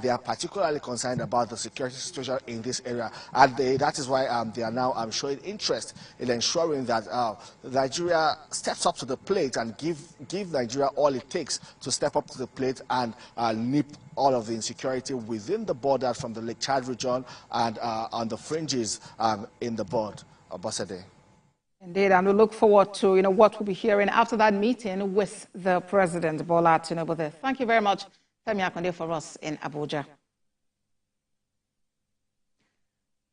They are particularly concerned about the security situation in this area, and that is why they are now showing interest in ensuring that Nigeria steps up to the plate and give Nigeria all it takes to step up to the plate and nip all of the insecurity within the border from the Lake Chad region and on the fringes in the board. Ambassador. Indeed, and we look forward to what we'll be hearing after that meeting with the President Bola Tinubu. Thank you very much, Femi Akonde, for us in Abuja.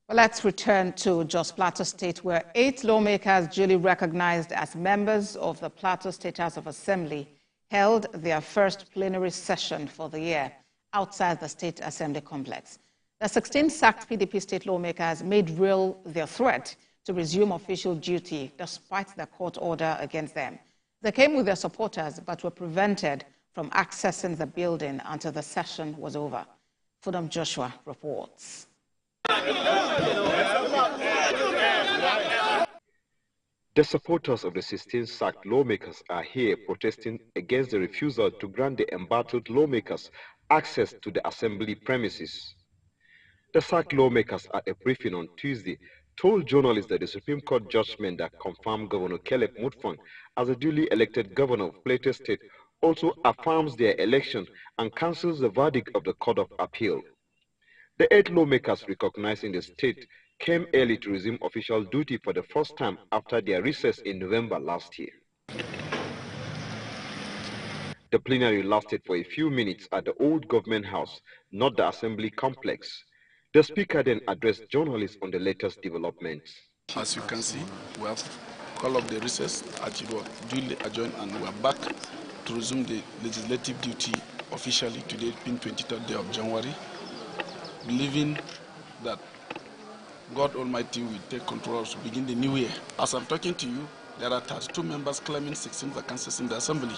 Well, let's return to Jos Plateau State, where 8 lawmakers duly recognized as members of the Plateau State House of Assembly held their first plenary session for the year outside the State Assembly complex. The 16 sacked PDP state lawmakers made real their threat to resume official duty despite the court order against them. They came with their supporters but were prevented from accessing the building until the session was over. Fudam Joshua reports. The supporters of the 16 sacked lawmakers are here protesting against the refusal to grant the embattled lawmakers access to the assembly premises. The sacked lawmakers at a briefing on Tuesday told journalists that the Supreme Court judgment that confirmed Governor Caleb Mutfwang as a duly elected governor of Plateau State also affirms their election and cancels the verdict of the Court of Appeal. The 8 lawmakers recognized in the state came early to resume official duty for the first time after their recess in November last year. The plenary lasted for a few minutes at the old government house, not the assembly complex. The speaker then addressed journalists on the latest developments. As you can see, we have called up the recess, as it was duly adjourned, and we are back to resume the legislative duty officially today, being 23rd day of January, believing that God Almighty will take control to begin the new year. As I'm talking to you, there are 32 members claiming 16 vacancies in the assembly.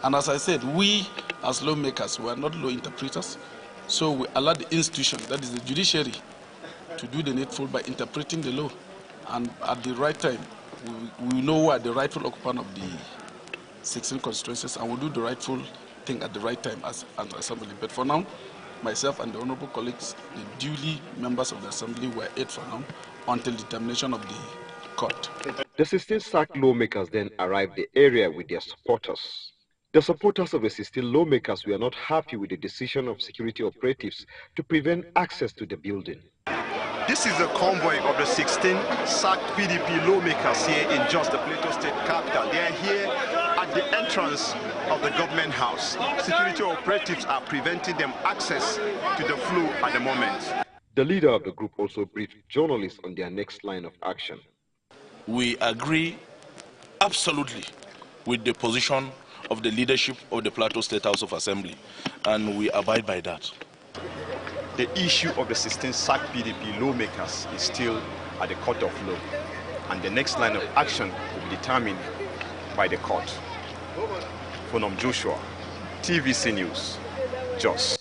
And as I said, we as lawmakers, we are not law interpreters, so we allow the institution, that is the judiciary, to do the needful by interpreting the law. And at the right time, we know who are the rightful occupant of the 16 constituencies, and we'll do the rightful thing at the right time as an assembly. But for now, myself and the honorable colleagues, the duly members of the assembly, were 8 for now until determination of the court. The 16 sacked lawmakers then arrived the area with their supporters. The supporters of the 16 lawmakers were not happy with the decision of security operatives to prevent access to the building. This is a convoy of the 16 sacked PDP lawmakers here in Jos, the Plateau State capital. They are here at the entrance of the government house. Security operatives are preventing them access to the floor at the moment. The leader of the group also briefed journalists on their next line of action. We agree absolutely with the position of the leadership of the Plateau State House of Assembly, and we abide by that. The issue of the 16 sacked PDP lawmakers is still at the court of law, and the next line of action will be determined by the court. Fudam Joshua, TVC News, Jos.